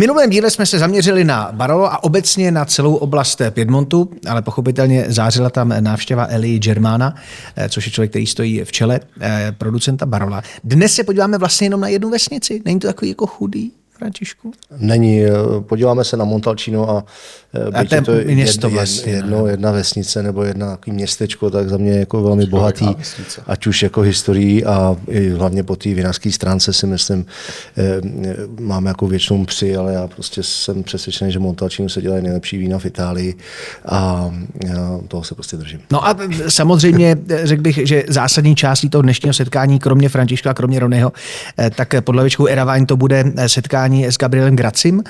minulém díle jsme se zaměřili na Barolo a obecně na celou oblast Piedmontu, ale pochopitelně zářila tam návštěva Eli Germana, což je člověk, který stojí v čele producenta Barola. Dnes se podíváme vlastně jenom na jednu vesnici. Není to takový jako chudý, Františku? Není. Podíváme se na Montalcino a to je město jedna vesnice nebo jedna městečko, tak za mě jako velmi bohatý, ať už jako historií a i hlavně po té vinařské stránce si myslím, máme jako věčnou při, ale já prostě jsem přesvědčený, že Montalcino se dělají nejlepší vína v Itálii a toho se prostě držím. No a samozřejmě řekl bych, že zásadní částí toho dnešního setkání, kromě Františka a kromě Ronyho, tak pod hlavičkou Erawine to bude setkání s Gabrielem Gracim,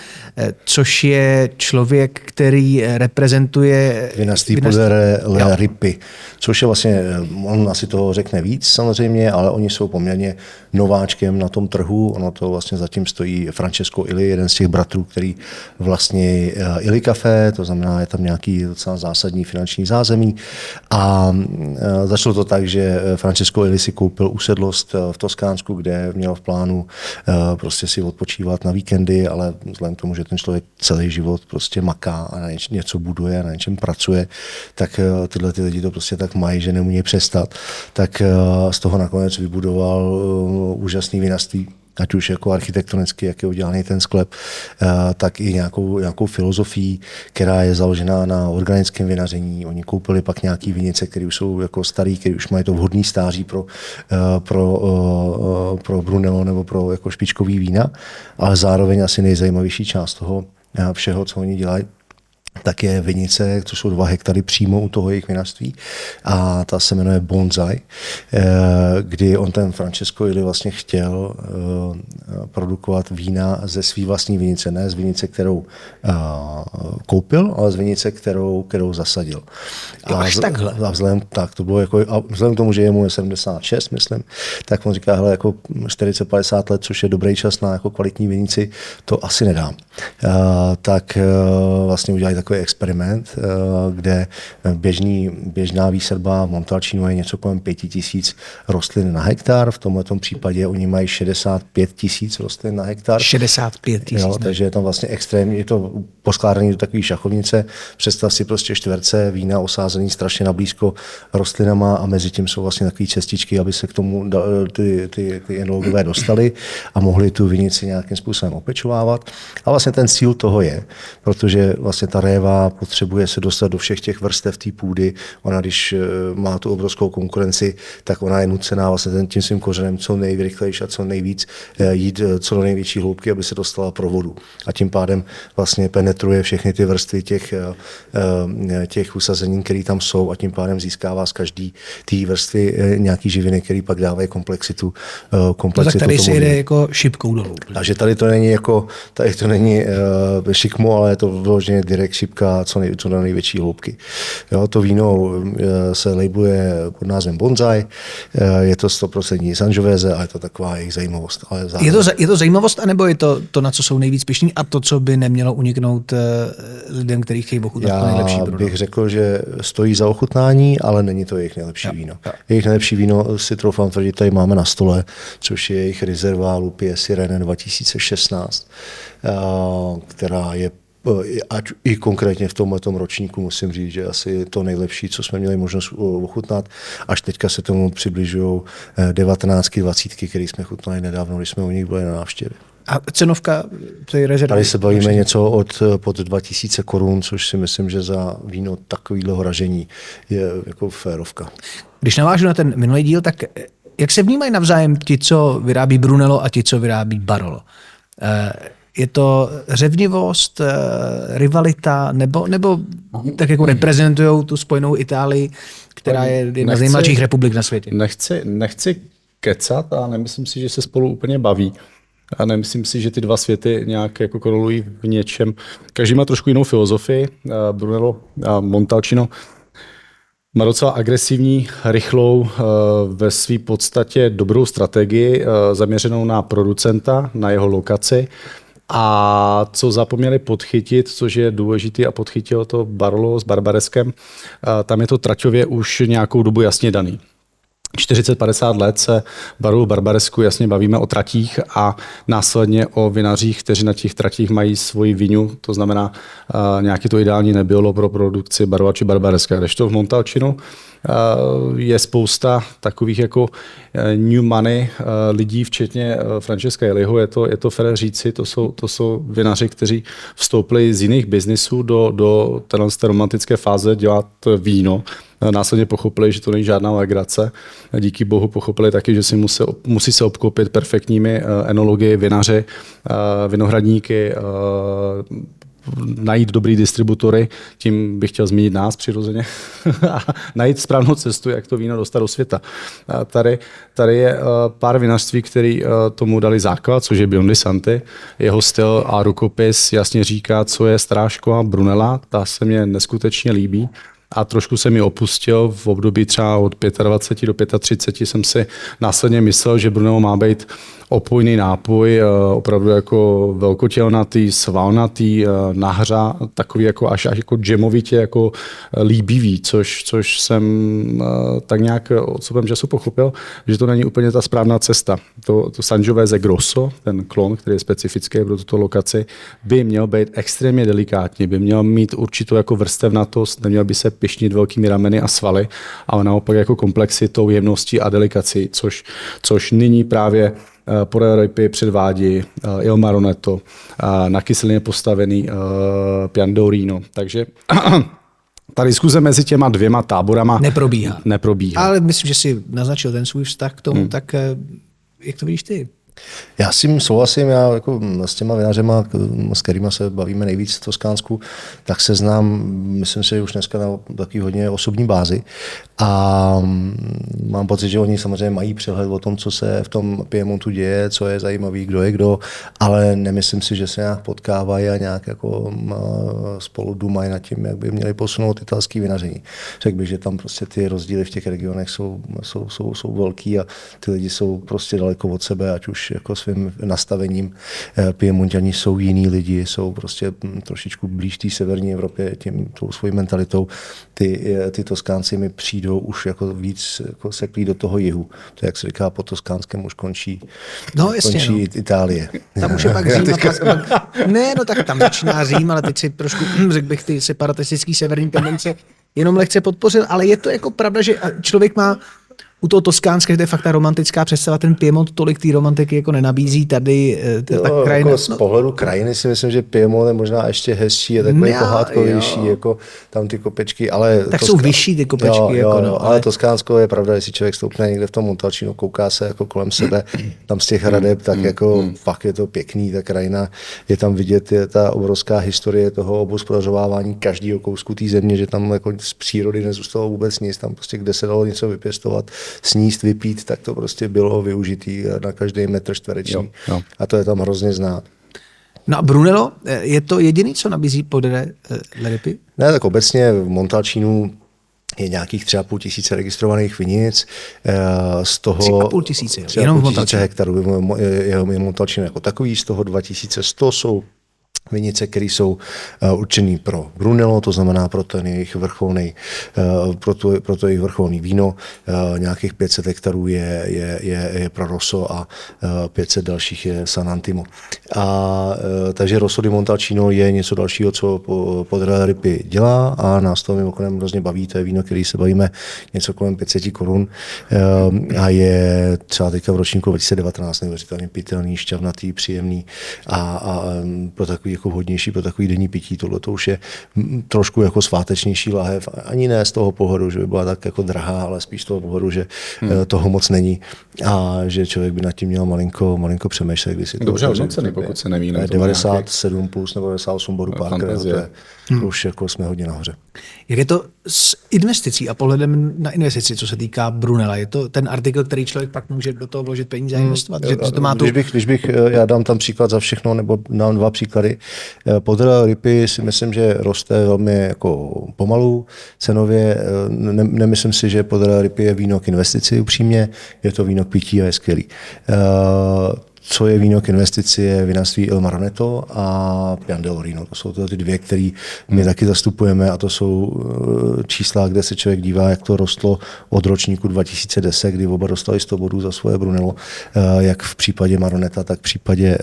což je člověk, který reprezentuje vinařství Podere Le Ripi, což je vlastně, on asi toho řekne víc samozřejmě, ale oni jsou poměrně nováčkem na tom trhu. Ono to vlastně zatím stojí Francesco Illy, jeden z těch bratrů, který vlastně Illy Café, to znamená, je tam nějaký docela zásadní finanční zázemí. A začalo to tak, že Francesco Illy si koupil usedlost v Toskánsku, kde měl v plánu prostě si odpočívat na víkendy, ale vzhledem k tomu, že ten člověk celý život prostě maká a něco buduje, na něčem pracuje, tak tyhle ty lidi to prostě tak mají, že nemůže přestat. Tak z toho nakonec vybudoval úžasný vinařství, ať už jako architektonicky, jak je udělaný ten sklep, tak i nějakou filozofii, která je založená na organickém vinaření. Oni koupili pak nějaký vinice, které už jsou jako starý, které už mají to vhodný stáří pro Brunello nebo pro jako špičkový vína, ale zároveň asi nejzajímavější část toho všeho, co oni dělají, tak je vinice, což jsou 2 hektary přímo u toho jejich vinařství a ta se jmenuje Bonsai, kdy on ten Francesco Illy vlastně chtěl produkovat vína ze své vlastní vinice, ne z vinice, kterou koupil, ale z vinice, kterou zasadil. Vzhledem k tomu, že je mu 76, myslím, tak on říká, hele, jako 40-50 let, což je dobrý čas na jako kvalitní vinici, to asi nedám. Tak vlastně udělali takový experiment, kde běžná výsadba v Montalcinu je něco kolem 5000 rostlin na hektar. V tomto případě oni mají 65 000 rostlin na hektar. 65 000. Takže je tam vlastně extrémně, je to poskládaný do takové šachovnice. Představ si prostě čtverce vína osázený strašně nablízko rostlinama a mezi tím jsou vlastně takové cestičky, aby se k tomu ty enologové dostali a mohli tu vinici nějakým způsobem opečovávat. A vlastně ten cíl toho je, protože vlastně ta réva potřebuje se dostat do všech těch vrstev té půdy. Ona, když má tu obrovskou konkurenci, tak ona je nucená vlastně tím svým kořenem co nejrychlejší a co nejvíc jít co do největší hloubky, aby se dostala pro vodu. A tím pádem vlastně penetruje všechny ty vrstvy těch usazení, které tam jsou a tím pádem získává z každé té vrstvy nějaký živiny, které pak dávají komplexitu. Tak tady se jde jako šipkou dolů. Takže tady to není šikmo, ale je to vloženě direkt šipka co do největší hloubky. Jo, to víno se labeluje pod názvem Bonsai, je to 100% Sangiovese a je to taková jejich zajímavost. Ale je to zajímavost, anebo je to, na co jsou nejvíc pyšní a to, co by nemělo uniknout lidem, kteří chtějí ochutnat to nejlepší produkt? Já bych řekl, že stojí za ochutnání, ale není to jejich nejlepší víno. Jejich nejlepší víno si troufám tvrdit, tady máme na stole, což je jejich rezerva Lupie Sirene 2016, která je ať i konkrétně v tomhletom ročníku musím říct, že asi to nejlepší, co jsme měli možnost ochutnat. Až teďka se tomu přibližují 19, 20, které jsme chutnali nedávno, když jsme u nich byli na návštěvě. A cenovka té rezervy? Tady se bavíme něco pod 2000 korun, což si myslím, že za víno takového ražení je jako férovka. Když navážu na ten minulý díl, tak jak se vnímají navzájem ti, co vyrábí Brunello a ti, co vyrábí Barolo? Je to řevnivost, rivalita, nebo tak jako reprezentují tu spojenou Itálii, která je jedna z nejmladších republik na světě? Nechci kecat a nemyslím si, že se spolu úplně baví. A nemyslím si, že ty dva světy nějak jako korolují v něčem. Každý má trošku jinou filozofii. Brunello a Montalcino má docela agresivní, rychlou, ve své podstatě dobrou strategii zaměřenou na producenta, na jeho lokaci. A co zapomněli podchytit, což je důležitý a podchytilo to Barolo s Barbareskem, tam je to traťově už nějakou dobu jasně daný. 40-50 let se baru Barbaresku jasně bavíme o tratích a následně o vinařích, kteří na těch tratích mají svoji vinu, to znamená nějaký to ideální nebylo pro produkci barova či Barbareska. Kdežto v Montalcinu je spousta takových jako new money lidí, včetně Františka Jeliho, je to fér říci, to jsou vinaři, kteří vstoupili z jiných biznisů do té romantické fáze dělat víno. Následně pochopili, že to není žádná legrace. Díky bohu pochopili taky, že si musí se obklopit perfektními enology, vinaři, vinohradníky, najít dobrý distributory, tím bych chtěl zmínit nás přirozeně, a najít správnou cestu, jak to víno dostat do světa. Tady je pár vinařství, který tomu dali základ, což je biodynamiky. Jeho styl a rukopis jasně říká, co je strážková Brunella, ta se mně neskutečně líbí. A trošku se mi opustil v období třeba od 25 do 35 jsem si následně myslel, že Brunello má být opojný nápoj, opravdu jako velkotělnatý, svalnatý, nahra, takový jako až jako džemovitě jako líbivý, což jsem tak nějak odstupem času pochopil, že to není úplně ta správná cesta. To Sangiovese Grosso, ten klon, který je specifický pro tuto lokaci, by měl být extrémně delikátní, by měl mít určitou jako vrstevnatost, neměl by se pyšnit velkými rameny a svaly, ale naopak jako komplexitou, jemností a delikací, což nyní právě Podere Le Ripi předvádí Il Maronetto, na kyselině postavený Rony. Takže ta diskuze mezi těma dvěma táborama neprobíhá. Ale myslím, že si naznačil ten svůj vztah k tomu, tak jak to vidíš ty? Já s tím souhlasím, já jako s těma vinařema, s kterými se bavíme nejvíc v Toskánsku, tak se znám, myslím si, že už dneska na takový hodně osobní bázi a mám pocit, že oni samozřejmě mají přehled o tom, co se v tom Piemontu děje, co je zajímavý, kdo je kdo, ale nemyslím si, že se nějak potkávají a nějak jako spolu dumají nad tím, jak by měli posunout italský vinaření. Řekl bych, že tam prostě ty rozdíly v těch regionech jsou velký a ty lidi jsou prostě daleko od sebe, ať už jako svým nastavením. Piemonťani jsou jiní lidi, jsou prostě trošičku blíž té severní Evropě tou svojí mentalitou. Ty Toskánci mi přijdou už jako víc jako seklí do toho jihu. To, jak se říká, po Toskánském už končí Itálie. Tam už je pak Řím. Tak tam začíná Řím, ale teď si trošku, řekl bych, ty separatistický severní tendence jenom lehce podpořil, ale je to jako pravda, že člověk má u toho Toskánska, že to je fakt ta romantická představa, ten Piemont tolik té romantiky jako nenabízí tady ta krajina. Jako z pohledu krajiny si myslím, že Piemont je možná ještě hezčí, je takový pohádkovější, jako tam ty kopečky, ale... Tak jsou vyšší ty kopečky. Ale Toskánsko je pravda, jestli člověk stoupne někde v tom Montalcinu, kouká se jako kolem sebe, tam z těch hradeb, tak jako fakt je to pěkný, ta krajina, je tam vidět, je ta obrovská historie toho obhospodařovávání každého kousku té země, že tam jako z přírody nezůstalo vůbec nic, tam prostě kde se dalo něco vypěstovat, sníst, vypít, tak to prostě bylo využitý na každý metr čtvereční. Jo. A to je tam hrozně znát. No a Brunello, je to jediný, co nabízí Podere Le Ripi? Ne, tak obecně v Montalcinu je nějakých 3,5 tisíce registrovaných vinic. Z toho 3,5 tisíce, jenom v Montalcinu. Hektarů je Montalcino jako takový, z toho 2100 jsou vinice, které jsou určené pro Brunello, to znamená pro ten jejich vrcholný, pro to jejich vrcholný víno. Nějakých 500 hektarů je pro Rosso a 500 dalších je San Antimo. Takže Rosso di Montalcino je něco dalšího, co Podere Le Ripi dělá a nás to mimochodem hrozně baví. To je víno, který se bavíme něco kolem 500 korun a je třeba teďka v ročníku 2019 neuvěřitelně pitelný, šťavnatý, příjemný a pro takový jako vhodnější pro takový denní pití. Tohle to už je trošku jako svátečnější lahev. Ani ne z toho pohledu, že by byla tak jako drahá, ale spíš z toho pohledu, že toho moc není a že člověk by nad tím měl malinko přemýšlet. Dobře hodnocený, pokud se neví. 97 plus nebo 98 bodů Parker, to je už jako jsme hodně nahoře. Jak je to s investicí a pohledem na investici, co se týká Brunella? Je to ten artikl, který člověk pak může do toho vložit peníze a investovat? Že to má když bych, já dám tam příklad za všechno, nebo dám 2 příklady. Podle Le Ripi si myslím, že roste velmi jako pomalu cenově. Nemyslím si, že Podle Le Ripi je víno k investici upřímně. Je to víno k pití a je skvělý. co je víno k investici, je vinařství Il Maronetto a Pian Rino. To jsou ty dvě, které my taky zastupujeme a to jsou čísla, kde se člověk dívá, jak to rostlo od ročníku 2010, kdy oba dostali 100 bodů za svoje Brunello, jak v případě Maronetta, tak v případě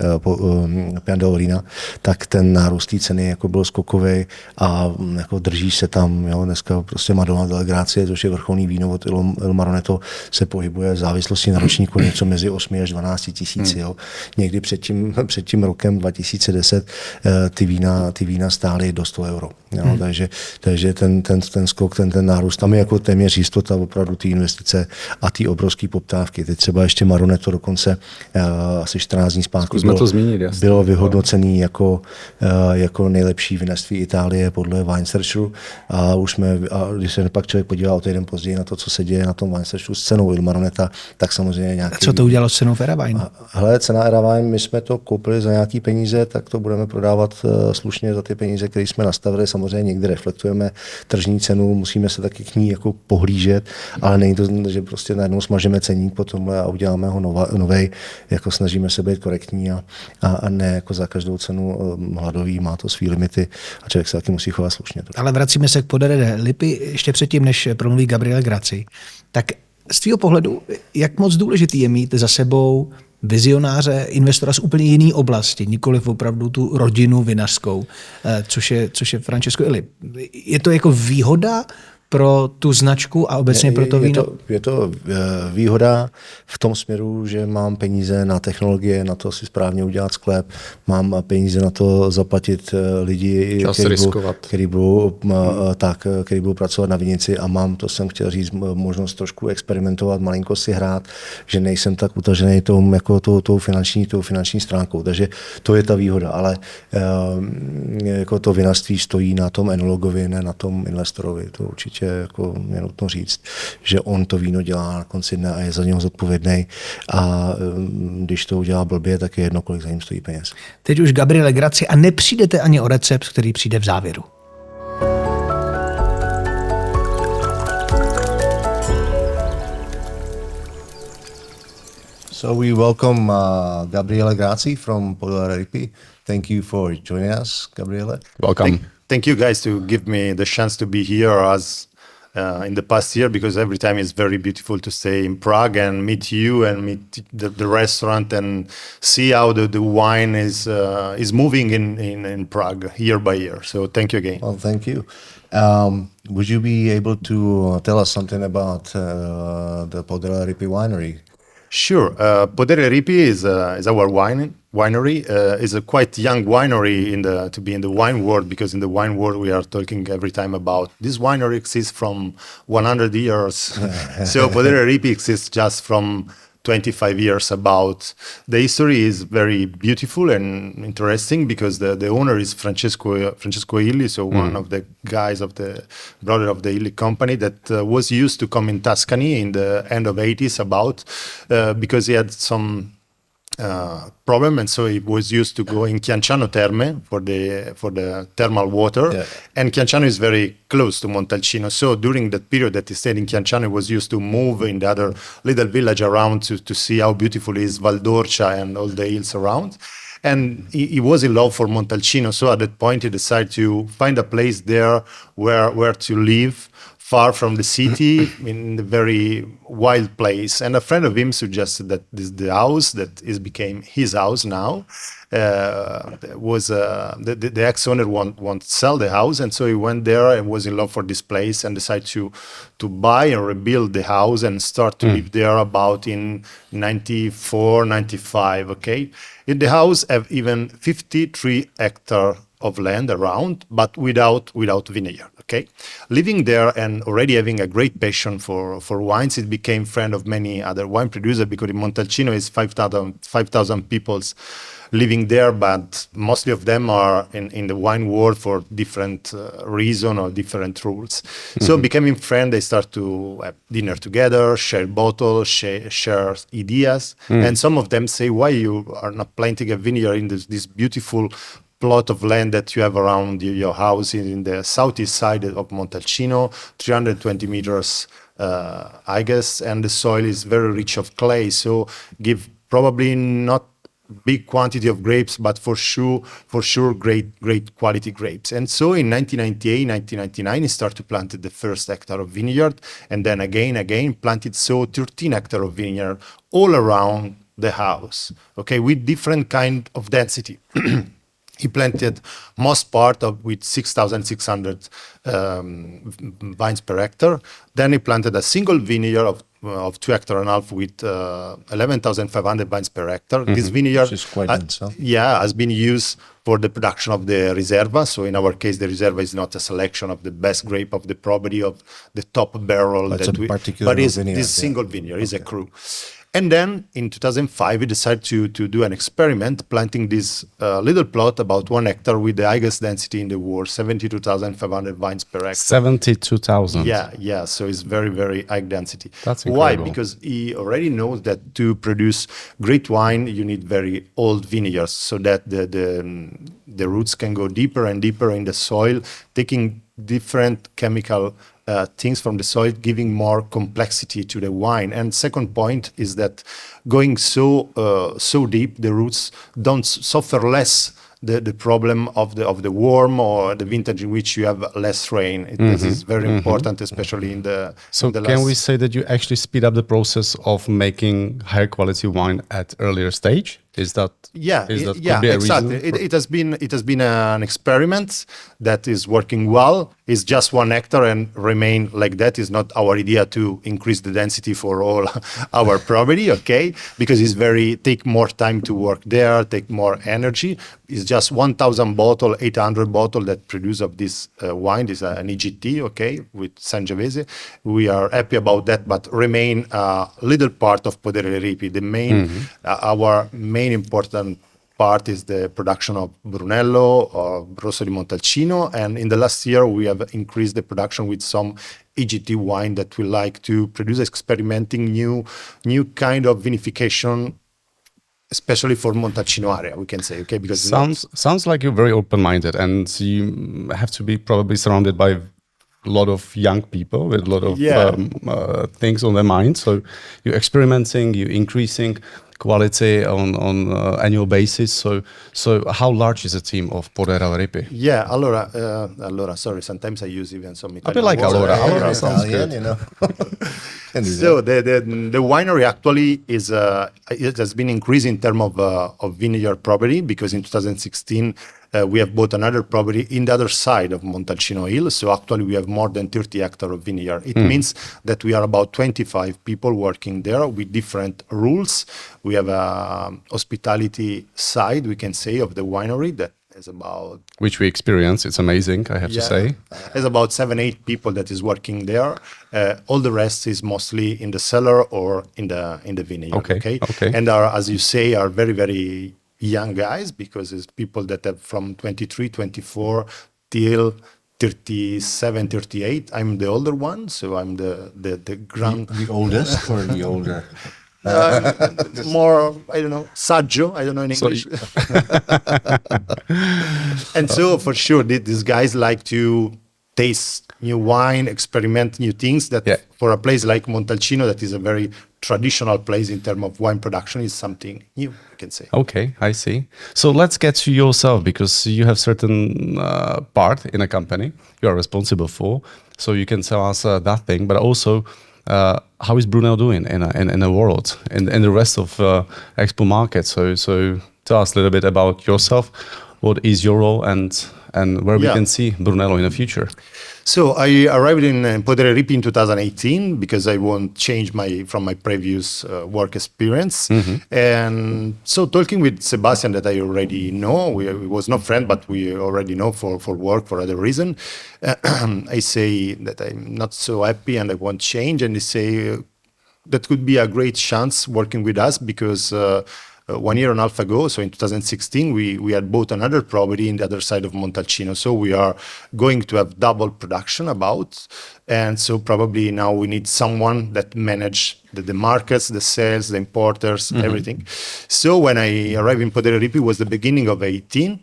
Pian Rina, tak ten nárůst té ceny jako byl skokový a jako drží se tam. Jo. Dneska prostě Madonna della Grazie, což je vrcholný víno od Il Maronetto, se pohybuje v závislosti na ročníku něco mezi 8 až 12 tisíc. Někdy před tím rokem 2010 ty vína stály do 100 euro. Jo. Takže ten skok, ten nárůst, tam je jako téměř jistota opravdu ty investice a ty obrovské poptávky. Teď třeba ještě Maronetto dokonce asi 14 dní zpátky bylo vyhodnocený jako nejlepší vinařství Itálie podle Wine Searcheru a když se pak člověk podívá o týden později na to, co se děje na tom Wine Searcheru s cenou Il Maronetta, tak samozřejmě nějaký... A co to udělalo s cenou v Erawine? Hele, cena Erawine, my jsme to koupili za nějaký peníze, tak to budeme prodávat slušně za ty peníze, které jsme nastavili. Samozřejmě někdy reflektujeme tržní cenu, musíme se taky k ní jako pohlížet, ale není to, že prostě najednou smažeme ceník potom a uděláme ho novej, jako snažíme se být korektní a ne jako za každou cenu hladový, má to svý limity a člověk se taky musí chovat slušně. Ale vracíme se k Podere Le Ripi ještě předtím, než promluví Gabriele Graci. Tak z tvého pohledu, jak moc důležitý je mít za sebou vizionáře, investora z úplně jiné oblasti, nikoliv opravdu tu rodinu vinařskou, což je Francesco Illy. Je to jako výhoda pro tu značku a obecně pro to víno? Je to výhoda v tom směru, že mám peníze na technologie, na to si správně udělat sklep, mám peníze na to zaplatit lidi, kteří budou pracovat na vinici a mám, to jsem chtěl říct, možnost trošku experimentovat, malinko si hrát, že nejsem tak utažený tou finanční stránkou. Takže to je ta výhoda, ale jako to vinařství stojí na tom enologovi, ne na tom investorovi. To určitě jako je nutno říct, že on to víno dělá na konci dne a je za něho zodpovědný a když to udělá blbě, tak je jedno, kolik za ním stojí peněz. Teď už Gabriele Graci a nepřijdete ani o recept, který přijde v závěru. So we welcome Gabriele Graci from Podere Le Ripi. Thank you for joining us, Gabriele. Welcome. Thank you guys to give me the chance to be here as in the past year, because every time it's very beautiful to stay in Prague and meet you and meet the restaurant and see how the wine is moving in Prague year by year. So thank you again. Well, thank you. Would you be able to tell us something about the Podere Le Ripi winery? Sure. Podere Le Ripi is our winery. Is a quite young winery to be in the wine world, because in the wine world we are talking every time about this winery exists from 100 years. So Podere Le Ripi exists just from 25 years. About the history is very beautiful and interesting, because the owner is Francesco Illy, so one of the guys of the brother of the Illy company that was used to come in Tuscany in the end of 80s because he had some problem, and so he was used to go in Chianciano Terme for the thermal water. Yeah. And Chianciano is very close to Montalcino, so during that period that he stayed in Chianciano, he was used to move in the other little village around to see how beautiful is Valdorcia and all the hills around. And he was in love for Montalcino, so at that point he decided to find a place there where to live, far from the city, in a very wild place. And a friend of him suggested that the house that became his house now was the ex-owner want to sell the house, and so he went there and was in love for this place and decided to buy and rebuild the house and start to live there about in 94, 95, okay? In the house have even 53 hectares of land around, but without vineyard, okay? Living there and already having a great passion for wines, it became friend of many other wine producers, because in Montalcino is 5,000 people living there, but mostly of them are in the wine world for different reason or different rules. So becoming friends, they start to have dinner together, share bottles, share ideas, and some of them say, why you are not planting a vineyard in this beautiful plot of land that you have around your house in the southeast side of Montalcino, 320 meters, I guess, and the soil is very rich of clay, so give probably not big quantity of grapes, but for sure, great quality grapes. And so in 1998, 1999, he started to plant the first hectare of vineyard, and then again planted 13 hectares of vineyard all around the house, okay, with different kind of density. He planted most part of with 6,600 vines per hectare. Then he planted a single vineyard of 2.5 hectares with 11,500 vines per hectare. This vineyard, Which is quite dense, huh? has been used for the production of the Reserva. So in our case, the Reserva is not a selection of the best grape of the property of the top barrel, But it's a particular but it's vineyard, this yeah. single vineyard is a cru. And then in 2005, we decided to do an experiment, planting this little plot about 1 hectare with the highest density in the world, 72,500 vines per hectare. 72,000. Yeah. So it's very, very high density. That's Why? incredible. Because he already knows that to produce great wine, you need very old vineyards, so that the roots can go deeper and deeper in the soil, taking different chemical things from the soil, giving more complexity to the wine. And second point is that going so deep, the roots don't suffer less the problem of the worm or the vintage in which you have less rain. This is very important, especially in the. So in the can last- we say that you actually speed up the process of making higher quality wine at earlier stage? Is that could be a exactly. reason? It has been an experiment that is working well. It's just 1 hectare and remain like that. Is not our idea to increase the density for all our property, okay? Because it's take more time to work there, take more energy. It's just 1,000 bottle, 800 bottle that produce of this wine. This is an EGT, okay, with Sangiovese. We are happy about that, but remain a little part of Podere Le Ripi. The main, our main important part is the production of Brunello or Rosso di Montalcino. And in the last year, we have increased the production with some EGT wine that we like to produce, experimenting new kind of vinification, especially for Montalcino area, we can say, okay? Because Sounds like you're very open-minded, and you have to be probably surrounded by a lot of young people with a lot of things on their mind. So you're experimenting, you're increasing quality on annual basis. So how large is the team of Podere Le Ripi? Yeah, allora, sorry, sometimes I use even some Italian bit like words. allora. Yeah, Allora sounds Italian, good. you know. Can do So that. the winery actually is it has been increasing in terms of vineyard property, because in 2016 we have bought another property in the other side of Montalcino Hill. So actually we have more than 30 hectares of vineyard. It means that we are about 25 people working there with different rules. We have a hospitality side, we can say, of the winery that is about Which we experience. It's amazing, I have to say. There's about 7-8 people that is working there. All the rest is mostly in the cellar or in the vineyard. Okay. And as you say, are very, very young guys, because it's people that have from 23, 24 till 37, 38. I'm the older one, so I'm the grand. The oldest or the older? More, I don't know, saggio, I don't know in English. And so for sure, these guys like to taste new wine, experiment new things, that for a place like Montalcino, that is a very traditional place in terms of wine production, is something new, I can say. Okay, I see. So let's get to yourself, because you have certain part in a company you are responsible for. So you can tell us that thing, but also how is Brunello doing in the world, in the rest of expo market? So tell us a little bit about yourself. What is your role, and where we can see Brunello in the future? So I arrived in Podere Le Ripi in 2018, because I won't change from my previous work experience. And so talking with Sebastian, that I already know, we was not friend, but we already know for work, for other reason. I say that I'm not so happy and I want change. And they say that could be a great chance working with us, because 1 year and a half ago, so in 2016, we had bought another property in the other side of Montalcino. So we are going to have double production about. And so probably now we need someone that manage the markets, the sales, the importers, everything. So when I arrived in Podere Le Ripi, was the beginning of 18.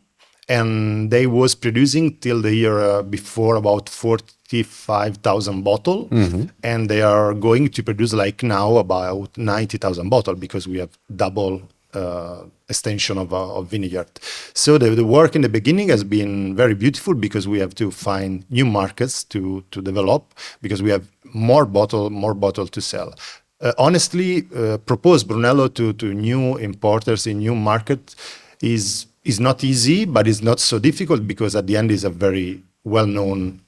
And they was producing till the year before about 45,000 bottles. And they are going to produce like now about 90,000 bottles, because we have double extension of vineyard. So the work in the beginning has been very beautiful because we have to find new markets to develop because we have more bottle to sell. Honestly, propose Brunello to new importers in new market is not easy, but it's not so difficult because at the end is a very well-known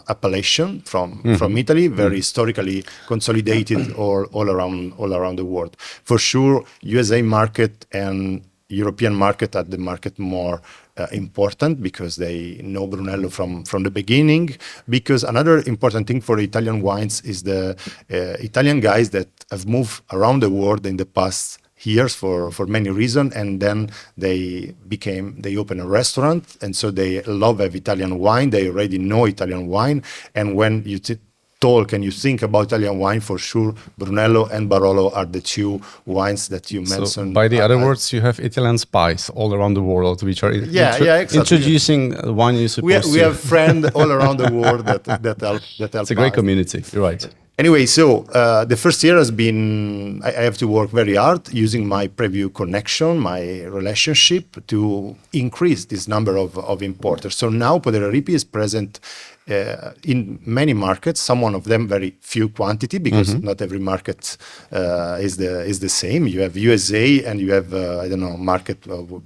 appellation from Italy, very historically consolidated all around the world. For sure, USA market and European market are the market more important because they know Brunello from the beginning. Because another important thing for Italian wines is the Italian guys that have moved around the world in the past years for many reasons, and then they open a restaurant, and so they love Italian wine. They already know Italian wine, and when you talk and you think about Italian wine, for sure, Brunello and Barolo are the two wines that you mentioned. So by the other words, you have Italian spies all around the world, which are exactly. introducing wine you're supposed to. We have friends all around the world that help. It's a great community. You're right. Anyway, so the first year has been, I have to work very hard using my preview connection, my relationship to increase this number of importers. So now Podere Le Ripi is present in many markets, some of them very few quantity because not every market is the same. You have USA and you have, market of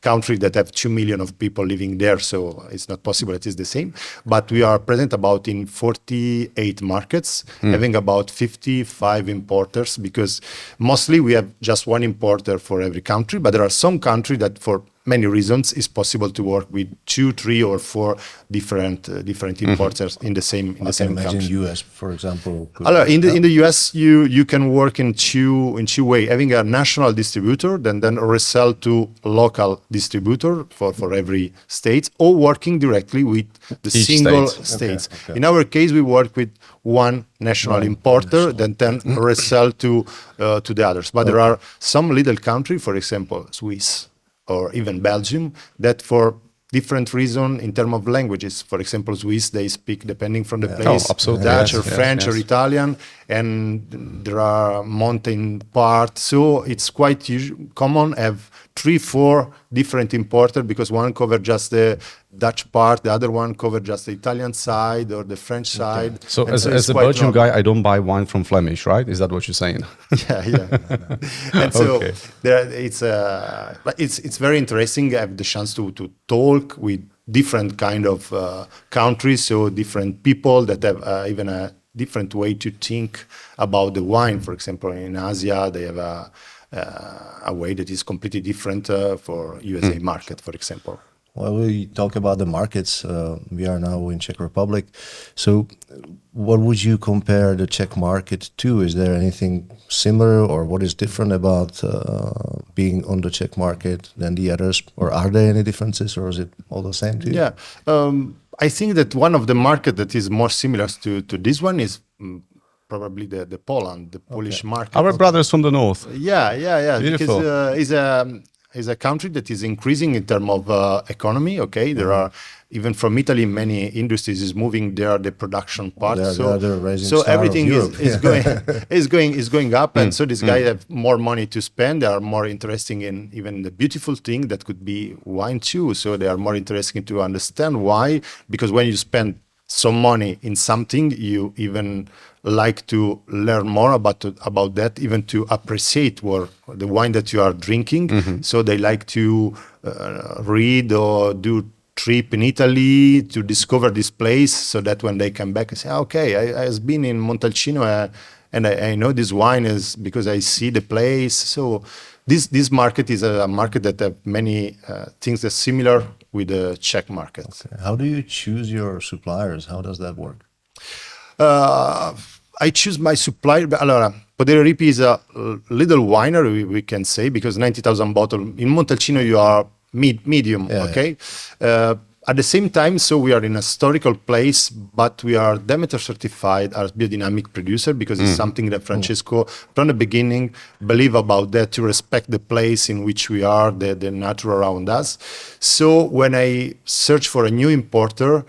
country that have 2 million of people living there. So it's not possible it is the same. But we are present about in 48 markets, having about 55 importers because mostly we have just one importer for every country. But there are some countries that for many reasons it's possible to work with 2, 3, or 4 different importers in the same imagine country. US, for example. In the US, you can work in two ways: having a national distributor, then resell to local distributor for every state, or working directly with the Each single state. states. Okay. In our case, we work with one national importer, then resell to the others. But there are some little country, for example, Swiss, or even Belgium, that for different reason in terms of languages. For example, Swiss, they speak, depending from the place, Dutch or French or Italian, and there are mountain parts. So it's quite common have 3, 4 different importers because one covers just the Dutch part, the other one covers just the Italian side or the French side. So as a Belgian guy, I don't buy wine from Flemish, right? Is that what you're saying? Yeah. And so it's very interesting. I have the chance to talk with different kind of countries, so different people that have even a different way to think about the wine. For example, in Asia, they have a way that is completely different for USA market, for example. Well, we talk about the markets. We are now in Czech Republic. So what would you compare the Czech market to? Is there anything similar, or what is different about being on the Czech market than the others? Or are there any differences, or is it all the same to you? Yeah. I think that one of the market that is more similar to this one is probably the Poland, the Polish market. Our brothers from the north. Yeah. Beautiful. Because is a country that is increasing in terms of economy. Okay, there are even from Italy many industries is moving there the production part. So everything is going up, and so this guy have more money to spend. They are more interested in even the beautiful thing that could be wine too. So they are more interested to understand why, because when you spend some money in something, you even like to learn more about that, even to appreciate the wine that you are drinking. So they like to read or do trip in Italy to discover this place, so that when they come back and say, okay, I have been in Montalcino and I know this wine is because I see the place. So this market is a market that have many things that are similar with the Czech market. Okay. How do you choose your suppliers? How does that work? I choose my supplier. Allora, Podere Le Ripi is a little winery, we can say, because 90,000 bottles. In Montalcino, you are medium, okay? At the same time, so we are in a historical place, but we are Demeter certified as biodynamic producer, because it's something that Francesco, from the beginning, believe about that, to respect the place in which we are, the nature around us. So when I search for a new importer,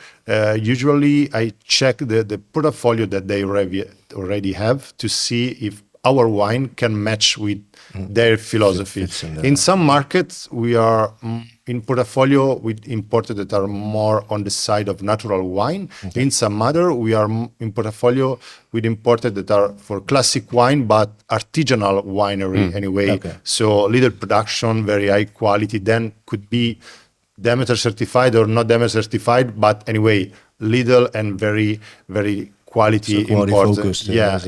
usually I check the portfolio that they already have to see if our wine can match with their philosophy. In some markets, we are in portfolio with imported that are more on the side of natural wine. Okay. In some other, we are in portfolio with imported that are for classic wine, but artisanal winery anyway. Okay. So little production, very high quality, then could be Demeter certified or not Demeter certified, but anyway, little and very, very quality imported. Focused, yeah.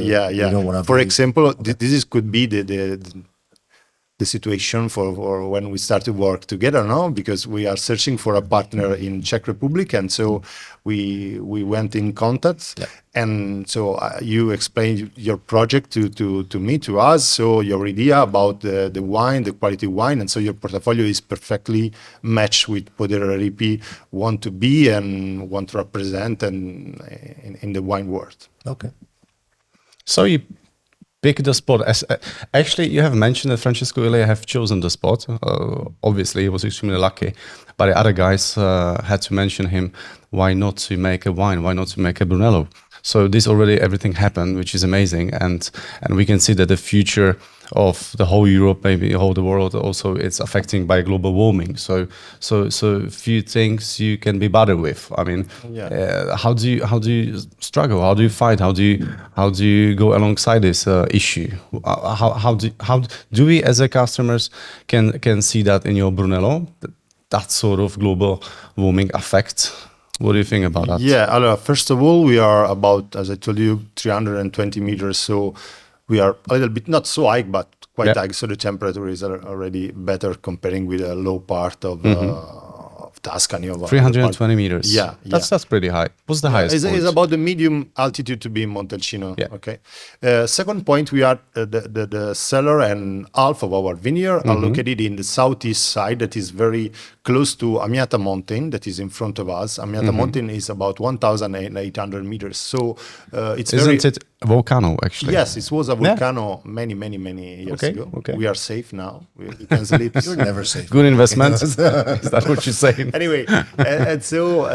For example, this could be the situation for when we start to work together, no? Because we are searching for a partner in Czech Republic, and so we went in contact, and so you explained your project to me, to us, so your idea about the wine, the quality wine, and so your portfolio is perfectly matched with Podere Le Ripi want to be and want to represent and in the wine world. Okay. So you pick the spot. Actually, you have mentioned that Francesco Ilya have chosen the spot. Obviously, he was extremely lucky. But the other guys had to mention him. Why not to make a wine? Why not to make a Brunello? So this already everything happened, which is amazing. And we can see that the future of the whole Europe, maybe the whole the world, also it's affecting by global warming. So few things you can be bothered with. I mean, how do you struggle? How do you fight? How do you go alongside this issue? How do we as a customers can see that in your Brunello, that sort of global warming effect? What do you think about that? Yeah, first of all, we are about, as I told you, 320 meters. So we are a little bit, not so high, but quite high. So the temperature is already better comparing with a low part of Tuscany. 320 meters. Yeah. That's pretty high. What's the highest point? It's about the medium altitude to be in Montalcino. Yeah. Okay. Second point, we are the cellar and half of our vineyard are located in the southeast side that is very close to Amiata Mountain that is in front of us. Amiata Mountain is about 1,800 meters. So Isn't it a volcano, actually? Yes, it was a volcano many years ago. Okay. We are safe now. We can sleep. You're never safe. Good investment. Is that what you're saying? Anyway, and so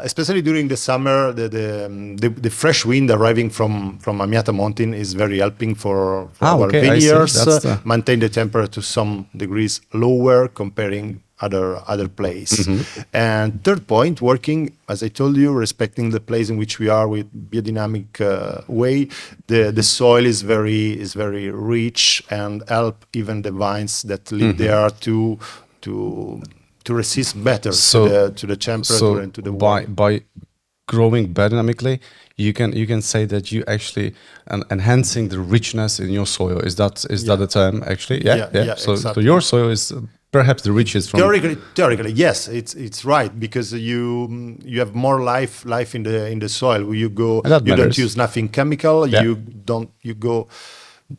especially during the summer, the fresh wind arriving from Amiata Mountain is very helping for our vineyards maintain the temperature to some degrees lower comparing other place. And third point, working, as I told you, respecting the place in which we are with biodynamic way, the soil is very rich and help even the vines that live there to resist better to the temperature and to the water. By growing biodynamically, you can say that you actually enhancing the richness in your soil. Is that the term actually? Yeah. So, exactly. So your soil is perhaps the richest from theoretically, yes, it's right, because you have more life in the soil. You don't use nothing chemical. You go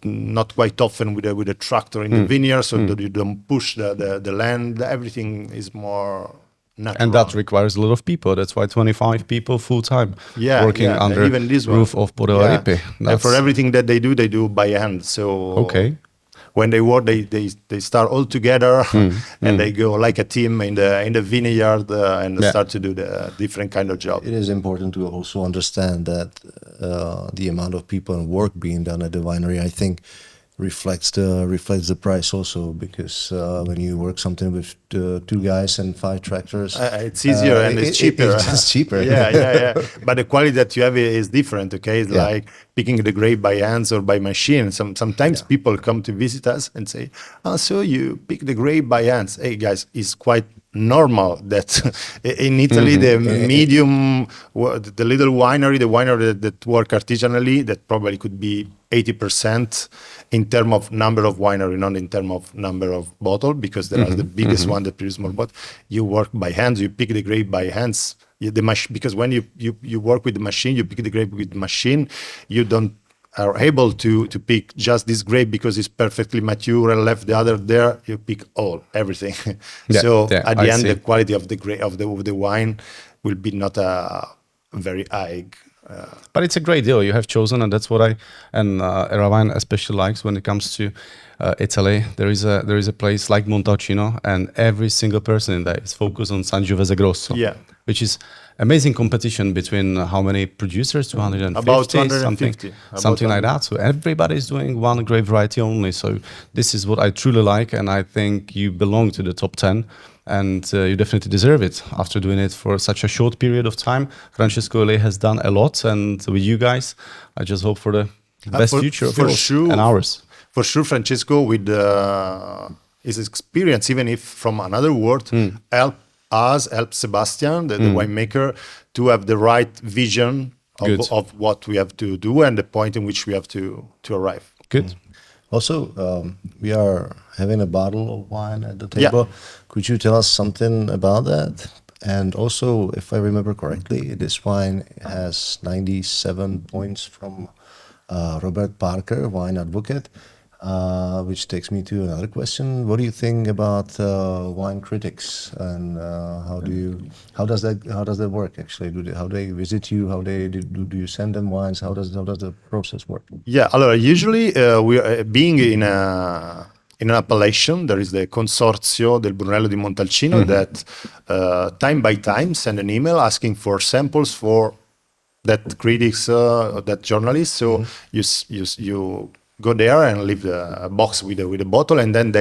not quite often with a tractor in the vineyard, so that you don't push the land. Everything is more natural. And that requires a lot of people. That's why 25 people full time working under even this roof of Podere Le Ripi. And for everything that they do by hand. So when they work, they start all together and they go like a team in the vineyard and start to do the different kind of job. It is important to also understand that the amount of people and work being done at the winery, I think, reflects the price also, because when you work something with 2 guys and 5 tractors, it's easier and it's cheaper. It's cheaper. Yeah. But the quality that you have is different. Okay, it's like picking the grape by hands or by machine. Sometimes people come to visit us and say, "Oh, so you pick the grape by hands?" Hey guys, it's quite normal that in Italy the medium, the little winery, the winery that work artisanally, that probably could be 80% in terms of number of winery, not in terms of number of bottle, because there are the biggest one that produce more. But you work by hands, you pick the grape by hands. Because when you work with the machine, you pick the grape with the machine, you don't are able to pick just this grape because it's perfectly mature and left the other there. You pick everything. At the end, the quality of the grape of the wine will be not a very high But it's a great deal you have chosen, and that's what Erawine especially likes when it comes to Italy. There is a place like Montalcino, and every single person in there is focused on Sangiovese Grosso. Yeah. Which is amazing competition between how many producers? 250, about 250, something like that. So everybody is doing one grape variety only. So this is what I truly like, and I think you belong to the top 10. And you definitely deserve it after doing it for such a short period of time. Francesco has done a lot, and with you guys, I just hope for the best future of yours and ours. For sure, Francesco, with his experience, even if from another world, help Sebastian, the winemaker, to have the right vision of what we have to do and the point in which we have to arrive. Good. Also, we are having a bottle of wine at the table. Yeah. Could you tell us something about that? And also, if I remember correctly, this wine has 97 points from Robert Parker, wine advocate, which takes me to another question. What do you think about wine critics, and how does that work actually? How they visit you? How do you send them wines? How does the process work? Yeah, usually we are being in an appellation. There is the Consorzio del Brunello di Montalcino that time by time send an email asking for samples for that critics, that journalists. So you go there and leave a box with a bottle, and then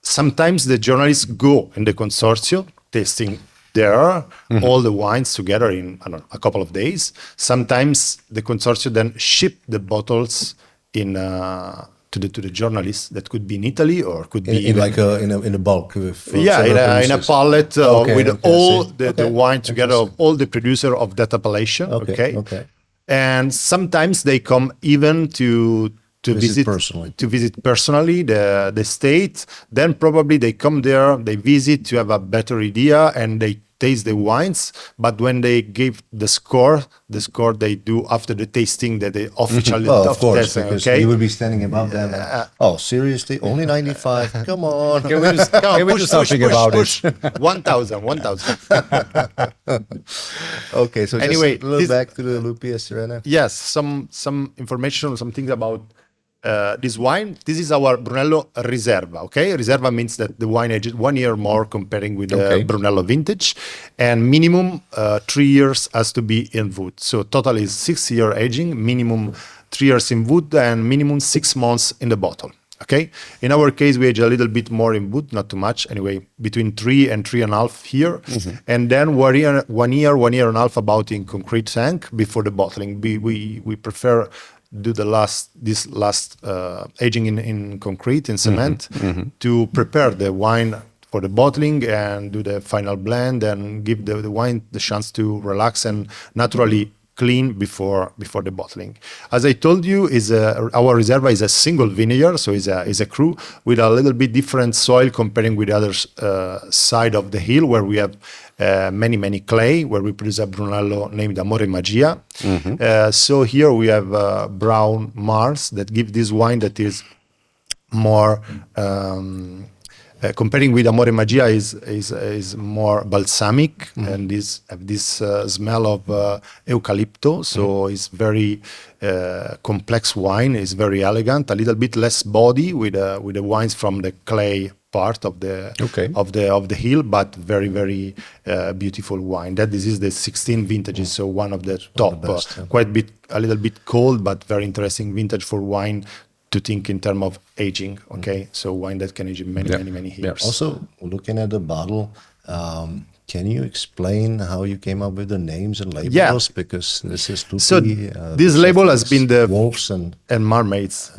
sometimes the journalists go in the consortium tasting there all the wines together in a couple of days. Sometimes the consortium then ship the bottles to the journalists. That could be in Italy or could be in a bulk. In a pallet with all the wine together of all the producer of that appellation. Okay. And sometimes they come even to visit personally the state. Then probably they come there, they visit to have a better idea, and they taste the wines. But when they give the score they do after the tasting, that they officially of course, testing, because you will be standing above them. Seriously, only 95? Come on. Can we do something about it? 1,000. Okay, so anyway, just a little back to the Lupi Estrena. Yes, some information, some things about this wine. This is our Brunello Riserva, okay? Riserva means that the wine aged 1 year more comparing with the Brunello vintage, and minimum 3 years has to be in wood. So total is 6 year aging, minimum 3 years in wood, and minimum 6 months in the bottle, okay? In our case, we age a little bit more in wood, not too much, anyway, between 3 and 3.5 here, and then 1 year and a half about in concrete tank before the bottling. We prefer do this last aging in concrete, in cement, to prepare the wine for the bottling and do the final blend and give the wine the chance to relax and naturally clean before the bottling. As I told you, our Riserva is a single vineyard, so is a cru with a little bit different soil comparing with the other side of the hill, where we have many clay, where we produce a Brunello named Amore Magia. So here we have brown Mars that give this wine that is more comparing with Amore Magia is more balsamic, and this smell of eucalypto. So it's very complex wine. It's very elegant, a little bit less body with the wines from the clay part of the hill, but very beautiful wine. This is the 16 vintages, so one of the top, best, a little bit cold, but very interesting vintage for wine to think in terms of aging. Okay, so wine that can age many years. Also, looking at the bottle, can you explain how you came up with the names and labels? Yeah. Because this is Lupi, so this label has been the wolves and mermaids.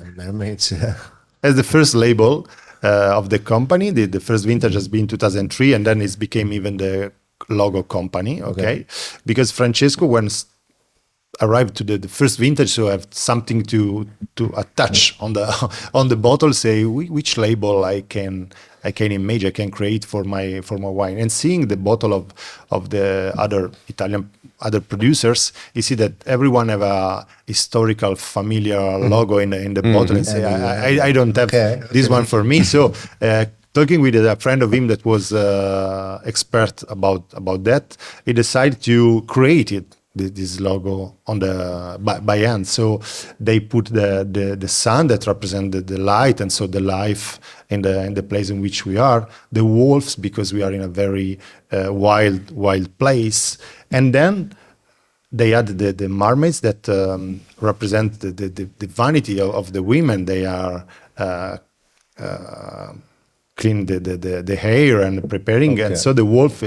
Yeah. As the first label of the company. The first vintage has been 2003, and then it became even the logo company. Okay. Because Francesco, when arrived to the first vintage, so have something to attach on the bottle, say which label I can imagine, I can create for my wine. And seeing the bottle of the other Italian producers, you see that everyone have a historical familiar logo in the bottle, and say I don't have this one for me. So talking with a friend of him that was expert about that, he decided to create it this logo on the by hand. So they put the sun that represents the light, and so the life in the place in which we are. The wolves, because we are in a very wild place, and then they add the mermaids that represent the vanity of the women. They are clean the hair and preparing, and so the wolf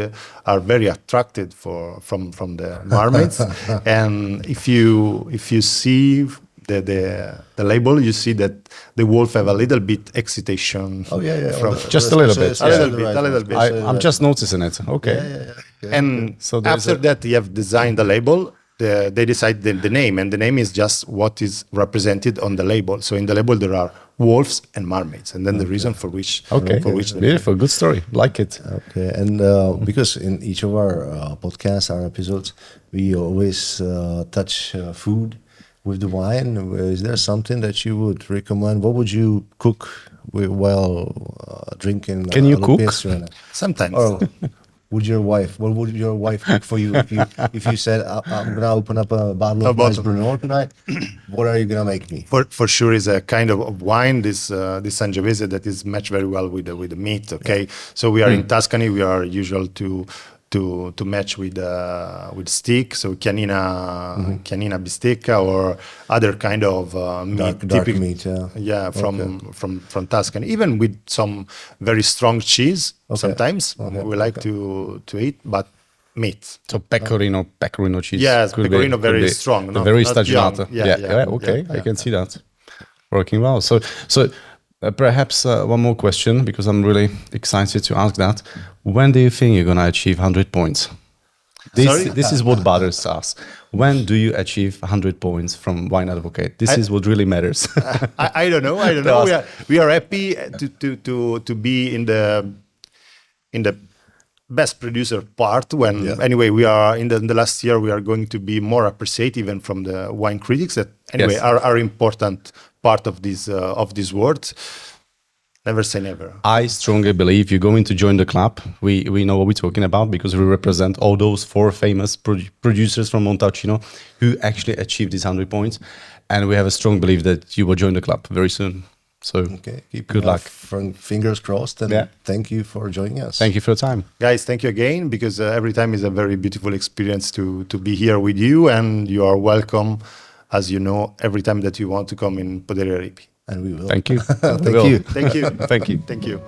are very attracted from the mermaids. And if you see the label, you see that the wolf have a little bit excitation. Oh yeah. Just a little bit. A little bit. I'm just noticing it. Okay. Yeah. And So after that, you have designed the label. They decide the name, and the name is just what is represented on the label. So in the label there are wolves and mermaids, and then the reason for which Beautiful, good story. Like it. Okay, and because in each of our podcasts, our episodes, we always touch food with the wine. Is there something that you would recommend? What would you cook while drinking? Can you cook? sometimes. Or what would your wife cook for you if you said I'm gonna open up a bottle of nice Brunello tonight? What are you gonna make me? For sure is a kind of wine, this Sangiovese, that is matched very well with the meat. Okay, so we are in Tuscany. We are usual to match with steak, so canina bistecca or other kind of meat, dark meat. From Tuscany, even with some very strong cheese. Sometimes we like to eat, but meat. So pecorino cheese. Yes, could pecorino be, very could be strong. Very not stagionata. young. Okay, I can see that working well. So perhaps one more question, because I'm really excited to ask that. When do you think you're gonna achieve 100 points? This is what bothers us. When do you achieve 100 points from Wine Advocate? This is what really matters. I don't know. We are happy to be in the best producer part. Anyway, we are in the last year. We are going to be more appreciated even from the wine critics that anyway are important part of this world. Never say never. I strongly believe you're going to join the club. We know what we're talking about, because we represent all those 4 famous producers from Montalcino who actually achieved these 100 points, and we have a strong belief that you will join the club very soon. So good luck. Fingers crossed, and thank you for joining us. Thank you for your time. Guys, thank you again, because every time is a very beautiful experience to be here with you, and you are welcome, as you know, every time that you want to come in Podere Le Ripi. And we will. Thank you. Thank you. Thank you. Thank you. Thank you.